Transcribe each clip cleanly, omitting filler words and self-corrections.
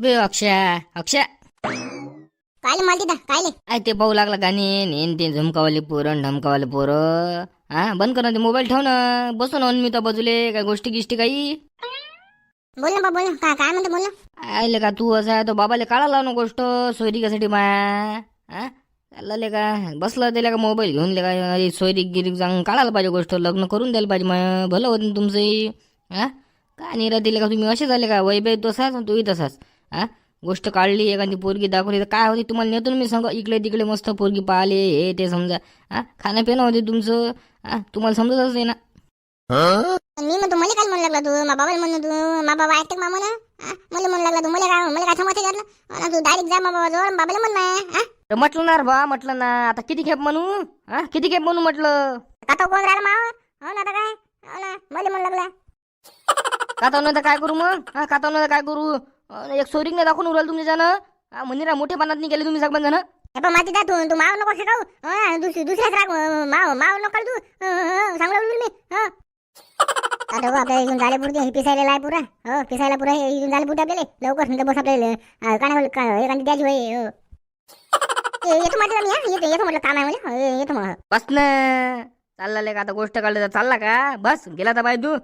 बे अक्षय अक्षय कायले मालती दा कायले आय ते पाहू लागला गाणे नेन ते झुमकावाले पोरं ढमकावाले पोरं. हा बंद कर ना ते मोबाईल ठेव ना. बसू ना मी तर बाजूले काय गोष्टी गिष्टी काही. बोल ना बा बोल ना काय काय म्हणते बोल ना. आयले का तू असं आहे तो बाबाले काढा लाव ना गोष्ट सोयरी कसाठी माया. हा त्याला ले का बसला त्याला का मोबाईल घेऊन ले का सोयरी गिरी जाऊन काढायला पाहिजे गोष्ट लग्न करून द्यायला पाहिजे माया भलं होत ना तुमचंही. हा काय नाही दिले का तुम्ही असे झाले का वैभव तसाच तूही तसाच. हा गोष्ट काढली एखादी पोरगी दाखवली तर काय होती तुम्हाला नेतो ना मी सांग इकडे तिकडे मस्त पोरगी पाहिले हे ते समजा. हा खाणं पिणं होते तुमचं. हा तुम्हाला समजतच नाही ना. मी म्हणतो मला काय म्हणू लागला तू मा बाबाला म्हणू तू मा बाबा ऐकते का मला मला म्हणू लागला तू मला काय समजते घातलं तू डायरेक्ट जा मा बाबा जवळ बाबाला म्हण ना. तर म्हटलं ना रे बा म्हटलं ना आता किती खेप म्हणू. हा किती खेप म्हणू म्हटलं. काता कोण राहिला मावर हो ना आता काय हो ना मला म्हणू लागला. कातावनं तर काय करू मग. हा कातावनं तर काय करू. एक सोयरीक नाही दाखवून उराल तुमच्या जण. हा मंदिरा मोठे पानात नाही गेले तुम्ही सगळं जण. हे पण माती दा तू माव नको शिकाऊ दुसऱ्याच राग माव नको तू सांगू लागलो मी आता बघ आपल्याला इथून झाले पुरते हे पिसायला आहे पुरा हो पिसायला पुरा हे इथून झाले पुरते आपल्याला लवकर नंतर बस आपल्याला काना एखादी द्यायची होय येतो म्हटलं मी येतो म्हटलं काम आहे मला येतो मग बस ना चालला का आता गोष्ट काढली तर चालला का बस गेला तर बाई तू.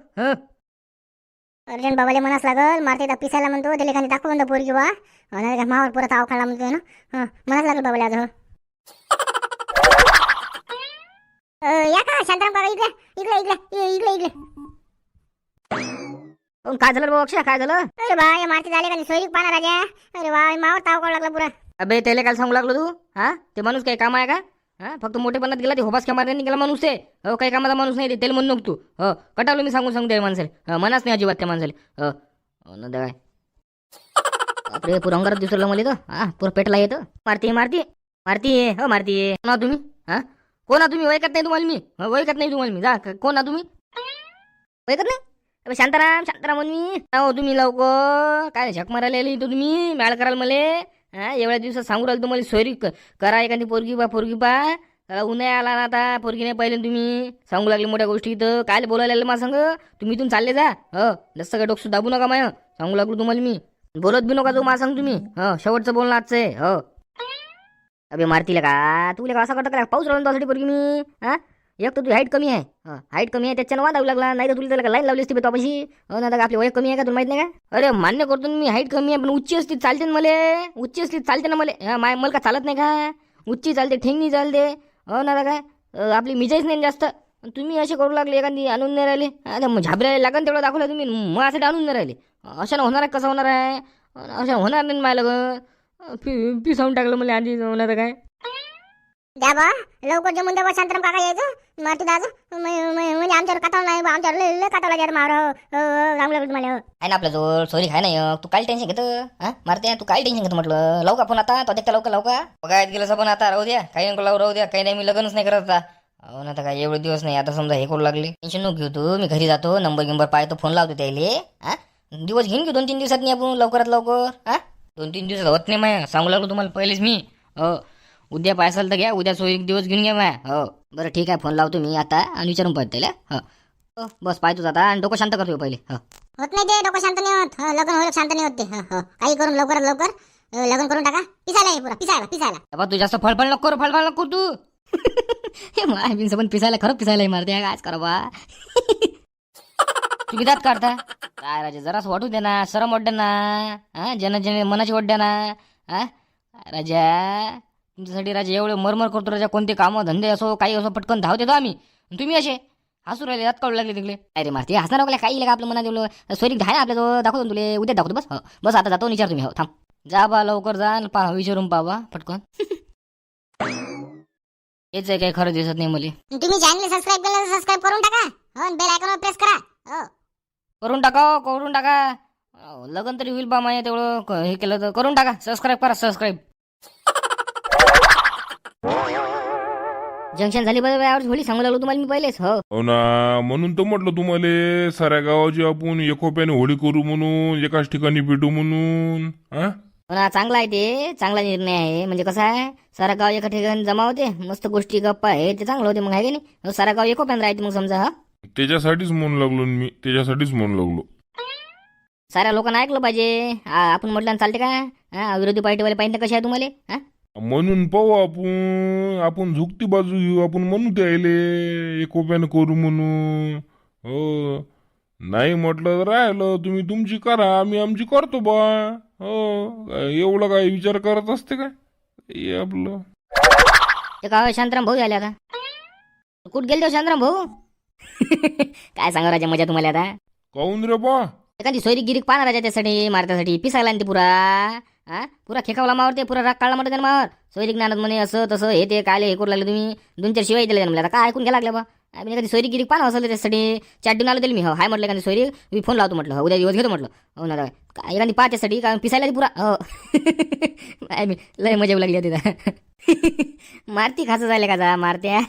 अर्जंट बाबाला म्हणास लागल मारते पिसायला म्हणतो त्याला एखादी दाखव म्हणतो पोरगी बा नाही मावर पुरा ताव खाला म्हणतो ना म्हणाच लागल बाबाला आज या का शांताराम बाबा इकडे इकडे इकडे इकडे इकडे काय झालं बाबा अक्षय काय झालं. अरे बा या मारती झाले का सोयरी पाना राजा अरे बा मावर ताव काढ लागला पुरा. अबे त्याला काय सांगू लागलो तू. हा ते माणूस काही काम आहे का. हा फक्त मोठेपणात गेला ते होबास मारण्याने गेला माणूस ते हो काही कामाचा माणूस नाही ते त्याला म्हणू नको तू. हो कटावलो मी सांगून त्या माणसाला मनाच नाही अजिबात त्या माणसाला. हो ना काय बापरे पुरं अंगारात दिसलं मला तर. हा पुरं पेटला येतं मारती मारती मारती हो मारती कोणा तुम्ही. हा कोणा तुम्ही वैकत नाही तुम्हाला मी वैकत नाही तुम्हाला मी जा कोणा तुम्ही वैकत नाही. अबे शांताराम शांताराम म्हणून मी हो तुम्ही लवकर काय झक मारायला आली तुम्ही मॅळ कराल मले. हा एवढ्या दिवसात सांगू राहिलं तुम्हाला सोयरी करा एखादी पोरगी पा उन्हाळा आला ना आता पोरगी नाही पाहिले तुम्ही सांगू लागले मोठ्या गोष्टी तर काय बोलायला मला सांग तुम्ही इथून चालले जा. हो जास्त काय डोकं दाबू नका माय सांगू लागलो तुम्हाला मी बोलत बी नका जो मला सांग तुम्ही. हो शेवटचं बोलणं आजचं आहे. हो अबे मारतीला का तुला का असा करता का पाऊस राहिला त्यासाठी पोरगी मी. हा एक तर तुझी हाईट कमी आहे हाईट कमी आहे त्याच्यानं वाद लागला नाही तर तुला त्याला लाईन लावली असती बेतापाशी. हो ना आपली वय कमी आहे का तुला माहित नाही का. अरे मान्य करतो मी हाईट कमी आहे पण उच्ची असती चालते ना मला उच्ची असती चालते ना मला मला का चालत नाही का उच्ची चालते ठेंगणी चालते. हो ना काय आपली मिजाईच नाही जास्त तुम्ही असे करू लागले एखादी आणून नाही राहिले आता झाबरायला लागन तेवढं दाखवलं तुम्ही मग असं आणून नाही राहिले अशा होणार आहे कसं होणार आहे अशा होणार नाही मला लगन पिसावून टाकलं मला आधी होणार काय. द्या बा लवकर जमून द्या बा शांताराम काका यायचं मारती दाज म्हणजे आमच्यावर काटावं नाही बा आमच्यावर लय काटावं लागेल मार सांगू लागलं तुम्हाला आहे ना आपल्या जवळ सोयरी आहे ना तू काय टेन्शन घेत. हा मारते तू काय टेन्शन घेतो म्हटलं लवका पण आता तो देखता लवका बघायत गेलं पण आता राहू द्या काही नको लावू राहू द्या काही नाही मी लग्नच नाही करत आता. हो ना आता काय एवढे दिवस नाही आता समजा हे करू लागले टेन्शन नको घेऊ तू मी घरी जातो नंबर पाहतो फोन लावतो त्याले. हा दिवस घेऊन घेऊ 2-3 दिवसात नाही आपण लवकरात लवकर. हा 2-3 दिवसात होत नाही माया सांगू लागलो तुम्हाला पहिलेच मी. हो उद्या पायसाल तर घ्या उद्या सोयरी दिवस घेऊन घ्या माया. हो बरं ठीक आहे फोन लावतो मी आता आणि विचारून पाहतो त्याला. हो बस पाहतोच आता आणि डोकं शांत करतो पहिले. हो होत नाही ते डोकं शांत नाही होत लग्न होईल शांत नाही होत ते काही करून लवकरात लवकर लग्न करून टाका पिसायला आहे पुरा पिसायला तू जास्त फळफळ नको फळफळ तू. हे माय बिन पण पिसायला खरं पिसायला मारते कायच करा बा. तुम्ही दात काढता काय राजा जरास वाटू दे ना शरम वाटते ना. हा जन मनाची वाटते ना. हा राजा तुमच्यासाठी राजा एवढे मरमर करतो राजा कोणते कामं धंदे असो काही असो पटकन धाव देतो आम्ही तुम्ही असे हसू राहिले दात काढू लागले तिकडे. अरे मारते हसणार वगैरे काही आपलं मनात एवढं सोयरी आहे ना आपल्या दाखवतो तुला उद्या दाखवतो बस. हो बस आता जातो विचार तुम्ही. हो थांब जा बा लवकर जा पहा विचारून पाहा पटकन. हेच आहे काही खरं दिसत नाही मला. तुम्ही चॅनल सबस्क्राईब केलं तर सबस्क्राईब करून टाका हो बेल आयकॉनवर प्रेस करा. करून टाका लगन तरी होईल बा माय तेवढं हे केलं तर करून टाका सबस्क्राईब करा सबस्क्राईब. जंक्शन झाली बरोबर होळी सांगू लागलो तुम्हाला मी पहिलेच. हो ना म्हणून तर म्हटलं तुम्हाला साऱ्या गावाची आपण एकोप्याने होळी करू म्हणून एकाच ठिकाणी भेटू म्हणून. हा चांगला आहे ते चांगला निर्णय आहे म्हणजे कसं आहे सारा गाव एका ठिकाणी जमा होते मस्त गोष्टी गप्पा आहे ते चांगलं होते मग आहे की नाही सारा गाव एकोप्याने राहते मग समजा. त्याच्यासाठीच म्हणू लागलो मी त्याच्यासाठीच म्हणू लागलो. साऱ्या लोकांना ऐकलं पाहिजे. आपण म्हटलं ना चालते का? विरोधी पार्टीवाले पाहिजे कसे आहे तुम्हाला? हा म्हणून पाहू आपण झुकती बाजू घेऊ, आपण म्हणू द्यायले एकोप्यानं करू म्हणून. हो नाही म्हटलं तर राहिलं, तुम्ही तुमची करा, आम्ही आमची करतो बा. हो एवढं काय विचार करत असते काय हे आपलं. ते का शांताराम भाऊ झाले आता? कुठं गेले तो शांताराम भाऊ? काय सांगा राजा मजा तुम्हाला आता. काऊन रे बा? एखादी सोयरी गिरीक पाहणार राजा त्यासाठी मारण्यासाठी पिसायला आणि ते पुरा खेकावला मावर, ते पुरा राग काढला म्हणतो त्यानं मावर. सोयरी ज्ञानात म्हणे असं तसं हे ते काय हे करू लागले तुम्ही. 2-4 शिवाय दिले म्हणले. आता काय ऐकून घ्या लागले बा. आम्ही एखादी सोयरी गिरीक पाहणार असेल त्यासाठी चॅट देऊन आलो त्याला मी. हो हाय म्हटलं एखादी सोयरी मी फोन लावतो म्हटलं. उद्या दिवस घेतो म्हटलं. हो ना काय एखादी पाहण्यासाठी काय पिसायला ती पुरा. हो मी लय मजा येऊ लागली तिथं. मारती खाचं झाले का जा मारत्या.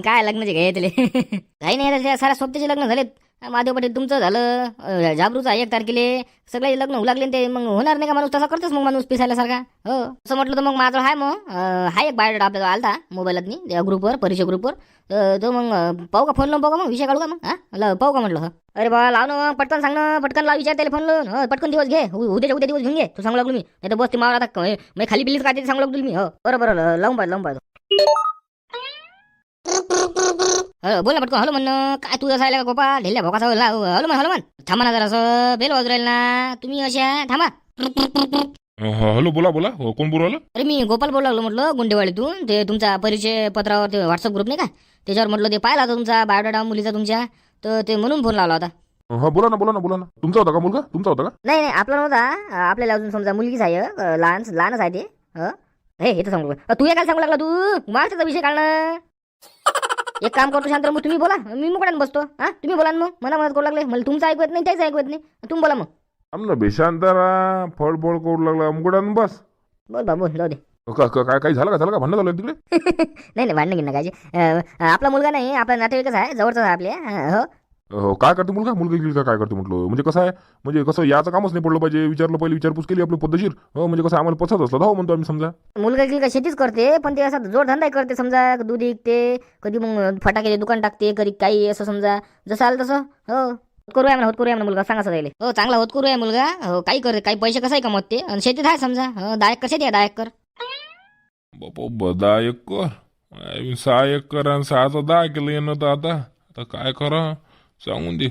काय लग्नाचे घेतले काही नाही. साऱ्या सोबत्याचे लग्न झालेत. महादेव पाटील तुमचं झालं, झाबरूचा 1 तारखेले सगळे लग्न होऊ लागले. ते मग होणार नाही का माणूस तसा करतोच मग माणूस पिसायला सारखा. हो असं म्हटलं तर मग माझं हाय मग हाय एक बायोडाटा आपल्याला आलता मोबाईलात मी त्या ग्रुपवर परिचय ग्रुपवर. तो मग पाहू का फोन लावून पाहू का मग विषय काढू का मग पाहू का म्हटलं. अरे बा लाव ना पटकन सांग ना पटकन लाव विचार त्याला फोन लावून. हो पटकन दिवस घे उद्या दिवस घेऊन घे. तू सांगू लागलो मी नाही तर बस ते मावळा आता मी खाली बिलीच काय ते सांगू लागलो मी. हो बरं लावून पाहिजे. बोला पटकन हॅलो म्हणणं काय तू असं का गोपा ढेल्या भोकाचा हॅलो म्हण थांबा ना जरा असं बेल वाजू राहील ना तुम्ही अशा थांबा. हॅलो बोला हो, कोण बोलू राहिलं? अरे मी गोपाल बोलू लागलो म्हटलं गुंडेवाडीतून. ते तुमचा परिचय पत्रावर ते व्हॉट्सअप ग्रुप नाही का त्याच्यावर म्हटलं ते पाहिला होता तुमचा बायोडाटा मुलीचा तुमच्या. तर ते म्हणून फोन लावला होता. हा बोला ना. तुमचा होता का मुलगा? तुमचा होता का? नाही आपला नव्हता. आपल्याला अजून समजा मुलगीच आहे लहानच आहे ते. हे तर सांगू तू हे काय सांगू लागला तू माझ्याचा विषय काढणं. एक काम करतो शांत मग तुम्ही बोला मी मुकड्यानं बसतो. तुम्ही बोला ना मग मनात करू लागले मला तुमचं ऐकू येत नाही त्याच ऐकू येत नाही. तुम्ही बोला मग. आमना बेशांतारा फळ करू लागला मुकड्यानं बस. बोल जाऊ दे. काय झालं का भांडण झालं तिकडे? नाही भांडणं घेणं काय. आपला मुलगा नाही आपला नातेवाईकच आहे जवळचाच आहे आपले. हो हो काय करते मुलगा काय करते म्हटलं. म्हणजे कसं आहे म्हणजे कसं याचं कामच नाही पडलं पाहिजे. विचारलं पहिले विचारपूस केली आपली पद्धतशीर. हो म्हणजे कसं आम्हाला पसंत असलं हो म्हणतो आम्ही समजा. मुलगा गिलगा शेतीच करते पण ते असं जोडधंदा करते समजा. दूध विकते कधी मग फटाक्याचे दुकान टाकते कधी काही असं समजा जसं आलं तसं. हो होत करूया म्हणा मुलगा सांगा सदायले. हो चांगला होत करूया मुलगा. हो काही करते काही पैसे कसं आहे कमवते आणि शेतीत आहे समजा. दायक कसे द्या दायक कर बापा 10 एकर 6 एकर आणि 6चं 10 केलं येणं तर आता काय करा सांगून दे.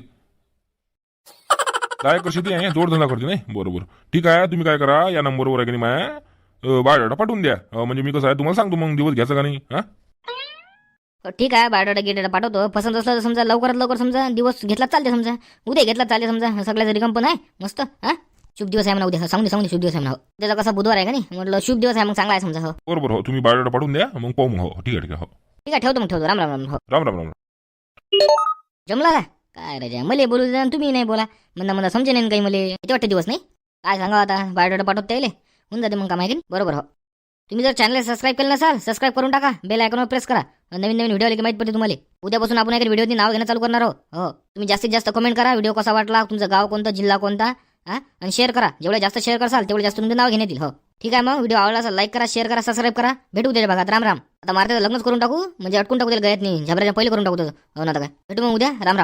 10 एकर शेती आहे जोडधंदा करते नाही. बरोबर ठीक आहे. तुम्ही काय करा या नंबरवर आहे की नाही माया बायोडाटा पाठवून द्या. म्हणजे मी कसं आहे तुम्हाला सांगतो मग दिवस घ्यायचा का नाही. ठीक आहे बायोडाटा गिटाटा पाठवतो. पसंत असलं तर समजा लवकरात लवकर समजा दिवस घेतला चालते समजा. उद्या घेतला चालते समजा. सगळ्याचं रिकम पण आहे मस्त. शुभ दिवस आहे म्हणा उद्या. सांगू दे शुभ दिवस आहे म्हणा. त्याचा कसा बुधवार आहे का नाही म्हटलं शुभ दिवस आहे मग चांगला आहे समजा. हो बरोबर हो तुम्ही बायोडाटा पाठवून द्या मग पाहू मग. हो ठीक आहे हो ठीक आहे ठेवतो राम राम. हो राम. जमला का काय राजा मला बोलू द्या तुम्ही नाही बोला मला समजे नाही काही मला किती वाटते दिवस नाही काय सांगा आता बायोडाटा पाठवता येईल होऊन जाते मग का माहिती बरोबर. हो तुम्ही जर चॅनल सबस्क्राईब केलं नसाल सबस्क्राईब करून टाका. बेल आयकॉनवर प्रेस करा. नवीन व्हिडिओ आले की माहिती पडते तुम्हाला. उद्यापासून आपण एका व्हिडिओची नाव घेणं चालू करणार आहोत. हो तुम्ही जास्तीत जास्त कमेंट करा व्हिडिओ कसा वाटला तुमचं गाव कोणतं जिल्हा कोणता आणि शेअर करा. जेवढे जास्त शेअर कराल तेवढे जास्त तुमचं नाव घेण्यात येईल. हो ठीक आहे मग व्हिडिओ आवडला असेल लाईक करा शेअर करा सबस्क्राईब करा. भेटू उद्या भागात. राम आता मारते लग्नच करून टाकू म्हणजे अटकून टाकू त्याला गळ्यात नाही झबऱ्याच्या पहिले करून टाकू. हो ना काय भेटू मग उद्या. राम